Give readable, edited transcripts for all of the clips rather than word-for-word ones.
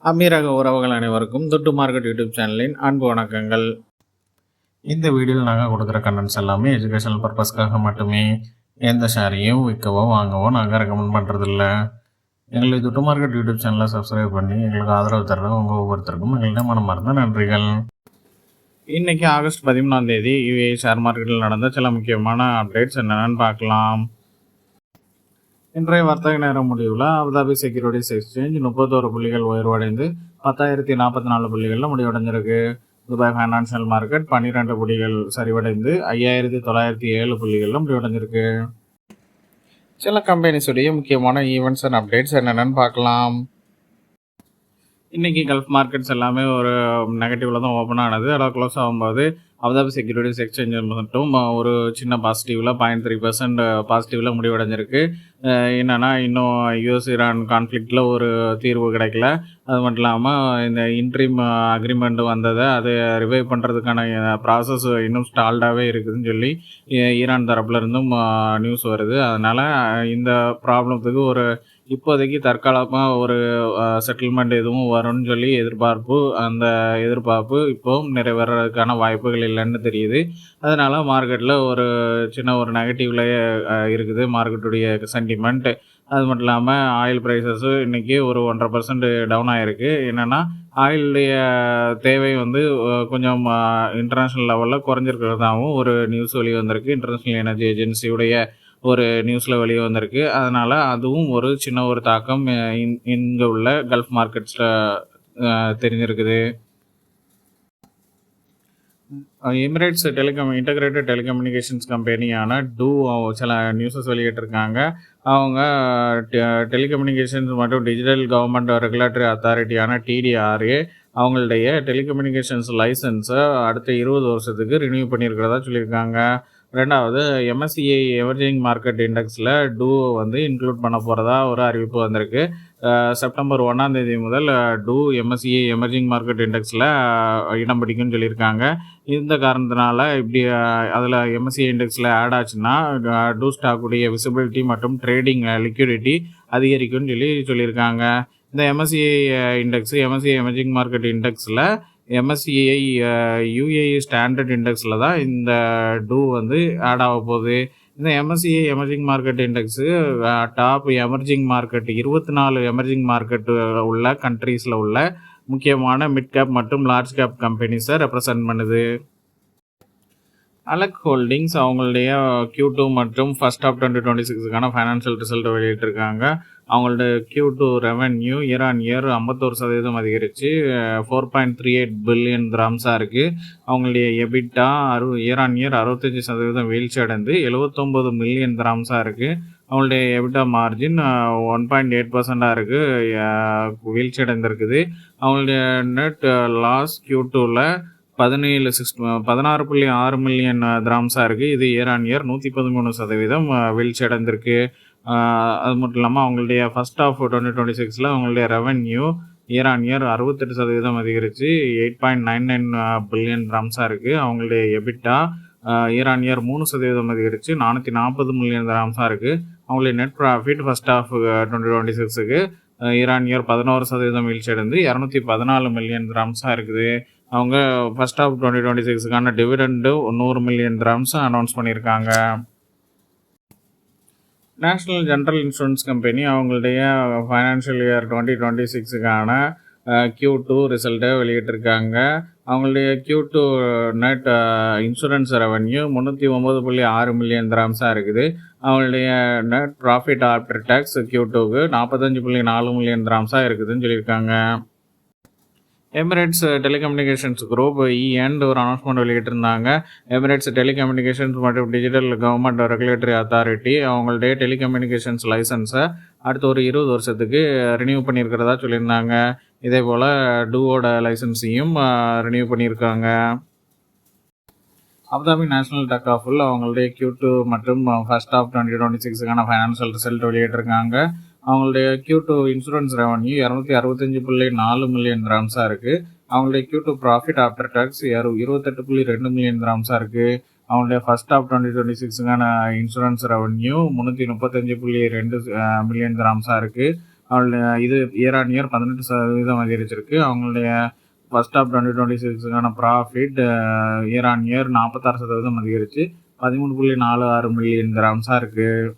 அமீரக உறவுகள் அனைவருக்கும் துட்டு மார்க்கெட் யூடியூப் சேனலின் அன்பு வணக்கங்கள். இந்த வீடியோவில் நாங்கள் கொடுக்குற கண்டென்ட்ஸ் எல்லாமே எஜுகேஷனல் பர்பஸ்க்காக மட்டுமே. எந்த ஷேரையும் விற்கவோ வாங்கவோ நாங்கள் ரெக்கமெண்ட் பண்ணுறதில்ல. எங்களுக்கு துட்டு மார்க்கெட் யூடியூப் சேனலை சப்ஸ்கிரைப் பண்ணி எங்களுக்கு ஆதரவு தர்ற உங்கள் ஒவ்வொருத்தருக்கும் எங்கள்கிட்ட மனமார்ந்த நன்றிகள். இன்றைக்கி ஆகஸ்ட் 13 யுஏஇ ஷேர் மார்க்கெட்டில் நடந்த சில முக்கியமான அப்டேட்ஸ் என்னென்னு பார்க்கலாம். இன்றைய வர்த்தக நேர முடிவில் அபுதாபி செக்யூரிட்டிஸ் எக்ஸ்சேஞ்ச் 31 புள்ளிகள் உயர்வடைந்து 10,044 புள்ளிகளில் முடிவடைஞ்சிருக்கு. துபாய் ஃபைனான்சியல் மார்க்கெட் 12 புள்ளிகள் சரிவடைந்து 5,907 புள்ளிகளில் முடிவடைஞ்சிருக்கு. சில கம்பெனிஸுடைய முக்கியமான ஈவெண்ட்ஸ் அண்ட் அப்டேட்ஸ் என்னென்னு பார்க்கலாம். இன்றைக்கி கல்ஃப் மார்க்கெட்ஸ் எல்லாமே ஒரு நெகட்டிவில் தான் ஓப்பன் ஆனது. அதில் க்ளோஸ் ஆகும்போது அபுதாபி செக்யூரிட்டிஸ் எக்ஸ்சேஞ்ச் மட்டும் ஒரு சின்ன பாசிட்டிவில் 0.3% பாசிட்டிவில் முடிவடைஞ்சிருக்கு. என்னென்னா இன்னும் யூஎஸ் ஈரான் கான்ஃப்ளிக்டில் ஒரு தீர்வு கிடைக்கல. அது மட்டும் இல்லாமல் இந்த இன்ட்ரீம் அக்ரிமெண்ட் வந்ததை அதை ரிவைவ் பண்ணுறதுக்கான ப்ராசஸ் இன்னும் ஸ்டால்டாகவே இருக்குதுன்னு சொல்லி ஈரான் தரப்புலேருந்தும் நியூஸ் வருது. அதனால் இந்த ப்ராப்ளத்துக்கு ஒரு இப்போதைக்கு தற்காலமாக ஒரு செட்டில்மெண்ட் எதுவும் வரும்னு சொல்லி அந்த எதிர்பார்ப்பு இப்போவும் நிறைவேறதுக்கான வாய்ப்புகள் இல்லைன்னு தெரியுது. அதனால் மார்க்கெட்டில் ஒரு சின்ன ஒரு நெகட்டிவ்லேயே இருக்குது மார்க்கெட்டுடைய சென்டிமெண்ட். அது மட்டும் இல்லாமல் ஆயில் ப்ரைஸஸு இன்றைக்கி ஒரு 1.5% டவுன் ஆகிருக்கு. என்னென்னா ஆயிலுடைய தேவை கொஞ்சம் இன்டர்நேஷ்னல் லெவலில் குறைஞ்சிருக்கிறதாகவும் ஒரு நியூஸ் வெளியே வந்திருக்கு. இன்டர்நேஷ்னல் எனர்ஜி ஏஜென்சியுடைய ஒரு நியூஸில் வெளியே வந்திருக்கு. அதனால் அதுவும் ஒரு சின்ன ஒரு தாக்கம் இங்கே உள்ள கல்ஃப் மார்க்கெட்ஸில் தெரிஞ்சிருக்குது. எமிரேட்ஸ் இன்டகிரேட்டட் டெலிகம்யூனிகேஷன்ஸ் கம்பெனியான டூ சில நியூஸஸ் வெளியிட்டிருக்காங்க. அவங்க டெலிகம்யூனிகேஷன்ஸ் மற்றும் டிஜிட்டல் கவர்மெண்ட் ரெகுலேட்டரி அத்தாரிட்டியான டிடிஆர்ஏ அவங்களுடைய டெலிகம்யூனிகேஷன்ஸ் லைசன்ஸை அடுத்த 20 வருஷத்துக்கு ரினியூ பண்ணியிருக்கிறதா சொல்லியிருக்காங்க. ரெண்டாவது எம்எஸ்சிஐ எமர்ஜிங் மார்க்கெட் இண்டெக்ஸில் டூ இன்க்ளூட் பண்ண போகிறதா ஒரு அறிவிப்பு வந்திருக்கு. செப்டம்பர் 1 முதல் டூ எம்எஸ்சிஐ எமர்ஜிங் மார்க்கெட் இண்டெக்ஸில் இடம் பிடிக்கும்னு சொல்லியிருக்காங்க. இந்த காரணத்தினால இப்படி அதில் எம்எஸ்சிஐ இண்டெக்ஸில் ஆட் ஆச்சுன்னா டூ ஸ்டாக்குடைய விசிபிலிட்டி மற்றும் ட்ரேடிங் லிக்விடிட்டி அதிகரிக்கும்னு சொல்லியிருக்காங்க. இந்த எம்எஸ்சிஐ எம்எஸ்சிஐ எமர்ஜிங் மார்க்கெட் இண்டெக்ஸில் எம்எஸ்சிஐ யுஏஇ ஸ்டாண்டர்ட் இண்டெக்ஸில் தான் இந்த டூ ஆட் ஆக போகுது. இந்த MSCI emerging market index top emerging market 24 emerging market உள்ள கண்ட்ரீஸில் உள்ள முக்கியமான மிட் கேப் மற்றும் லார்ஜ் கேப் கம்பெனிஸை ரெப்ரசன்ட் பண்ணுது. அலக் ஹோல்டிங்ஸ் அவங்களுடைய Q2 மற்றும் ஃபர்ஸ்ட் ஆஃப் 2026க்கான ஃபைனான்ஷியல் ரிசல்ட் வெளியிட்டிருக்காங்க. அவங்களோட Q2 revenue year on year 51% அதிகரித்து 4.38 பில்லியன் திராம்ஸாக இருக்குது. அவங்களுடைய எபிட்டா இயர் ஆன் இயர் 65% வீழ்ச்சி அடைந்து 79 மில்லியன் திராம்ஸாக இருக்குது. அவங்களுடைய எபிட்டா மார்ஜின் 1.8% இருக்குது, வீழ்ச்சி அடைந்திருக்குது. அவங்களுடைய நெட் லாஸ் Q2ல் 16.6 மில்லியன் திராம்ஸாக இருக்குது. இது இயர் ஆன் இயர் 113% வீழ்ச்சி அடைந்திருக்கு. அது மட்டும் இல்லாமல் அவங்களுடைய ஃபர்ஸ்ட் ஆஃப் 2026ல் அவங்களுடைய ரெவென்யூ இயர் ஆன் இயர் 68% அதிகரித்து 8.99 பில்லியன் திராம்ஸாக இருக்குது. அவங்களுடைய எபிட்டா இயர் ஆன் இயர் 3% அதிகரித்து 440 மில்லியன் திராம்ஸாக இருக்குது. அவங்களுடைய நெட் ப்ராஃபிட் ஃபர்ஸ்ட் ஆஃப் 2026க்கு இயர் ஆன் இயர் 11% வீழ்ச்சி அடைந்து 214 மில்லியன் திராம்ஸாக இருக்குது. அவங்க ஃபர்ஸ்ட் ஆஃப் 2026க்கான டிவிடெண்டு 100 மில்லியன் திராம்ஸ் அனௌன்ஸ் பண்ணியிருக்காங்க. நேஷ்னல் ஜென்ரல் இன்சூரன்ஸ் கம்பெனி அவங்களுடைய ஃபைனான்ஷியல் இயர் 2026க்கான Q2 ரிசல்ட்டை வெளியிட்டிருக்காங்க. அவங்களுடைய Q2 net insurance revenue 309.6 million திராம்ஸாக இருக்குது. அவங்களுடைய நெட் ப்ராஃபிட் ஆஃப்டர் டேக்ஸ் Q2க்கு 45.4 மில்லியன் திராம்ஸாக இருக்குதுன்னு சொல்லியிருக்காங்க. எமிரேட்ஸ் டெலிகம்யூனிகேஷன்ஸ் குரூப் ஒரு அனௌன்ஸ்மெண்ட் வெளியிட்டிருந்தாங்க. எமிரேட்ஸ் டெலிகம்யூனிகேஷன்ஸ் மற்றும் டிஜிட்டல் கவர்மெண்ட் ரெகுலேட்டரி அத்தாரிட்டி அவங்களுடைய டெலிகம்யூனிகேஷன்ஸ் லைசன்ஸை அடுத்த ஒரு 20 வருஷத்துக்கு ரினியூ பண்ணியிருக்கிறதா சொல்லியிருந்தாங்க. இதே போல் டூவோட லைசன்ஸையும் ரினியூ பண்ணியிருக்காங்க. அபுதாபி நேஷனல் டெக் ஆஃபில் அவங்களுடைய Q2 மற்றும் ஃபர்ஸ்ட் ஆஃப் 2026க்கான ஃபைனான்ஷியல் ரிசல்ட் வெளியிட்டிருக்காங்க. அவங்களுடைய Q2 இன்சூரன்ஸ் ரெவன்யூ 265.4 மில்லியன் திராம்ஸாக இருக்குது. அவங்களுடைய Q2 profit after tax 28.2 million திராம்ஸாக இருக்குது. அவங்களுடைய ஃபர்ஸ்ட் ஆஃப் 2026க்கான இன்சூரன்ஸ் ரெவன்யூ 335.2 மில்லியன் திராம்ஸாக இருக்குது. அவங்களுடைய இது இயர் ஆன் இயர் 18% அதிகரிச்சிருக்கு. அவங்களுடைய ஃபர்ஸ்ட் ஆஃப் 2026க்கான ப்ராஃபிட் இயர் ஆன் இயர் 46% அதிகரித்து 13.46 மில்லியன் கிராம்ஸாக இருக்குது.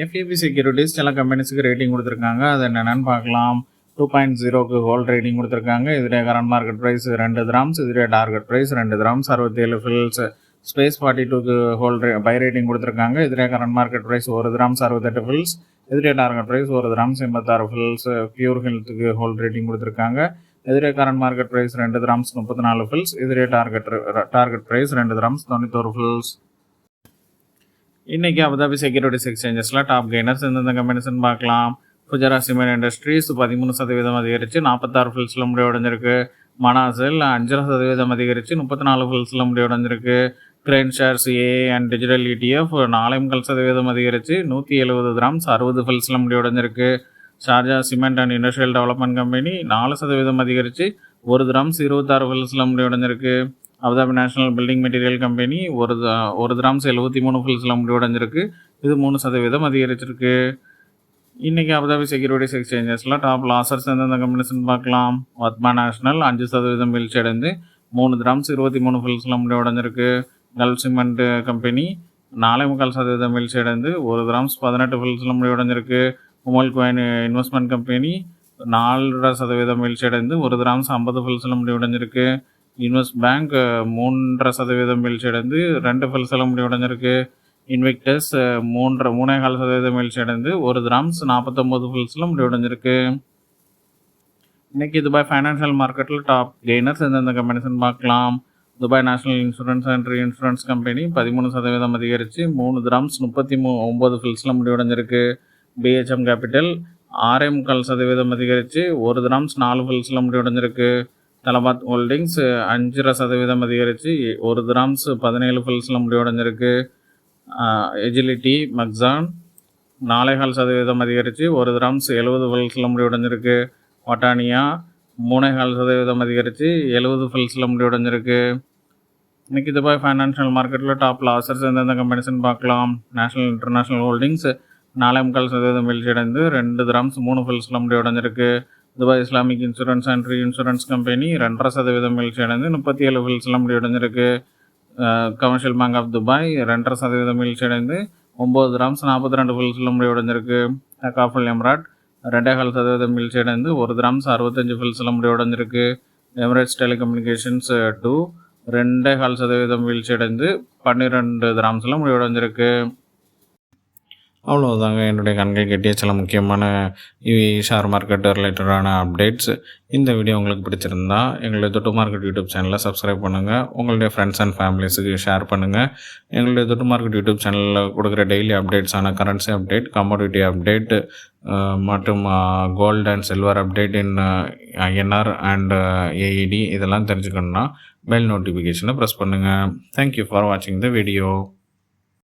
எஃப்ஏபி செக்யூரிட்டிஸ் சில கம்பெனிஸுக்கு ரேட்டிங் கொடுத்துருக்காங்க. அது என்னென்னு பார்க்கலாம். 2.0க்கு ஹோல்ட் ரேட்டிங் கொடுத்துருக்காங்க. இதோடைய கரண்ட் மார்க்கெட் ப்ரைஸ் 2 கிராம்ஸ். இதோடைய target price 2 dirhams 67 fils. Space 42க்கு ஹோல்ட் பை ரேட்டிங் கொடுத்துருக்காங்க. இதோடைய current market price 1 dirhams 68 fils. இதோடைய target price 1 dirhams 86 fils. Pure ஹெல்த்துக்கு ஹோல்ட் ரேட்டிங் கொடுத்துருக்காங்க. இதோடைய current market price 2 dirhams 34 fils. இதோடைய டார்கெட் ப்ரைஸ் 2 கிராம்ஸ் 91 ஃபில்ஸ். இன்றைக்கி அபுதாபி செக்யூரிட்டிஸ் எக்ஸ்சேஞ்சஸில் டாப் கெய்னர்ஸ் எந்தெந்த கம்பெனிஸ்ன்னு பார்க்கலாம். ஃபுஜரா சிமெண்ட் இண்டஸ்ட்ரீஸ் 13% அதிகரித்து 46 ஃபில்ஸில் முடிவடைஞ்சிருக்கு. மனாசில் 5% அதிகரித்து 34 ஃபில்ஸில் முடிவடைஞ்சிருக்கு. Grain shares A and digital ETF 4.5% அதிகரித்து 170 கிராம்ஸ் 60 ஃபில்ஸில் முடிவடைஞ்சிருக்கு. Sharjah cement and industrial development company 4% அதிகரித்து 1 கிராம்ஸ் 26 ஃபில்ஸில் முடிவடைஞ்சிருக்கு. Abu Dhabi national building material company 1 dirhams 73 ஃபில்ஸில் முடிவடைஞ்சிருக்கு. இது 3% அதிகரிச்சிருக்கு. இன்றைக்கி அபுதாபி செக்யூரிட்டிஸ் எக்ஸ்சேஞ்சஸில் டாப் லாசர்ஸ் எந்தெந்த கம்பெனிஸ்ன்னு பார்க்கலாம். வத்மா நேஷனல் 5% வீழ்ச்சி அடைந்து 3 கிராம்ஸ் 23 ஃபில்ஸில் முடிவடைஞ்சிருக்கு. கல்ஃப் சிமெண்ட் கம்பெனி 4.25% வீழ்ச்சி அடைந்து 1 கிராம்ஸ் 18 ஃபில்ஸில் முடிவடைஞ்சிருக்கு. உமல் குவைன் இன்வெஸ்ட்மெண்ட் கம்பெனி 4.5% வீழ்ச்சி அடைந்து 1 கிராம்ஸ் 50 ஃபில்ஸில் முடிவடைஞ்சிருக்கு. இன்வெஸ்ட் பேங்க் 3.5% வீழ்ச்சி அடைந்து 2 ஃபில்ஸில் முடிவடைஞ்சிருக்கு. இன்வெக்டஸ் 3.5% வீழ்ச்சி அடைந்து 1 கிராம்ஸ் 49 ஃபில்ஸில் முடிவடைஞ்சிருக்கு. இன்றைக்கி துபாய் ஃபைனான்ஷியல் மார்க்கெட்டில் டாப் கெய்னர்ஸ் எந்தெந்த கம்பெனிஸ்ன்னு பார்க்கலாம். Dubai national insurance and insurance company 13% அதிகரித்து 3 கிராம்ஸ் 39 ஃபில்ஸில் முடிவடைஞ்சிருக்கு. பிஹெச்எம் கேபிட்டல் 6.25% அதிகரித்து 1 கிராம்ஸ் 4 ஃபில்ஸில் முடிவடைஞ்சிருக்கு. தலபாத் ஹோல்டிங்ஸ் 5% அதிகரித்து 1 கிராம்ஸ் 17 ஃபில்ஸில் முடிவடைஞ்சிருக்கு. எஜிலிட்டி மக்ஸான் 4.5% அதிகரித்து 1 கிராம்ஸ் 70 ஃபில்ஸில் முடிவடைஞ்சிருக்கு. வட்டானியா 3.5% அதிகரித்து 70 ஃபில்ஸில் முடிவடைஞ்சிருக்கு. இன்றைக்கி துபாய் ஃபைனான்ஷியல் மார்க்கெட்டில் டாப் லாசர்ஸ் எந்தெந்த கம்பெனிஸ்ன்னு பார்க்கலாம். நேஷனல் இன்டர்நேஷ்னல் ஹோல்டிங்ஸ் 4.25% வீழ்ச்சி அடைந்து 2 கிராம்ஸ் 3 ஃபில்ஸில் முடிவடைஞ்சிருக்கு. Dubai Islamic insurance and insurance company 2.5% வீழ்ச்சி அடைந்து 37 ஃபில்ஸில் முடிவடைஞ்சிருக்கு. கமர்ஷியல் பேங்க் ஆஃப் துபாய் 2.5% வீழ்ச்சி அடைந்து 9 கிராம்ஸ் 42 ஃபில்ஸில் முடிவடைஞ்சிருக்கு. காஃபுல் எம்ராட் 2.5% வீழ்ச்சி அடைந்து 1 கிராம்ஸ் 65 ஃபில்ஸில் முடிவடைஞ்சிருக்கு. எமிரேட்ஸ் டெலிகம்யூனிகேஷன்ஸ் 2.5% வீழ்ச்சி அடைந்து 12 கிராம்ஸில் முடிவடைஞ்சிருக்கு. அவ்வளோதாங்க என்னுடைய கண்கள் கட்டிய சில முக்கியமான ஷேர் மார்க்கெட் ரிலேட்டடான அப்டேட்ஸ். இந்த வீடியோ உங்களுக்கு பிடிச்சிருந்தா எங்களுடைய தொட்டு மார்க்கெட் யூடியூப் சேனலை சப்ஸ்கிரைப் பண்ணுங்கள். உங்களுடைய ஃப்ரெண்ட்ஸ் அண்ட் ஃபேமிலிஸுக்கு ஷேர் பண்ணுங்கள். எங்களுடைய தொட்டு மார்க்கெட் யூடியூப் சேனலில் கொடுக்குற டெய்லி அப்டேட்ஸான கரன்சி அப்டேட், கமோடிட்டி அப்டேட் மற்றும் gold and silver update in INR and AED இதெல்லாம் தெரிஞ்சுக்கணுன்னா பெல் நோட்டிஃபிகேஷனை ப்ரெஸ் பண்ணுங்கள். தேங்க்யூ ஃபார் வாட்சிங் த வீடியோ.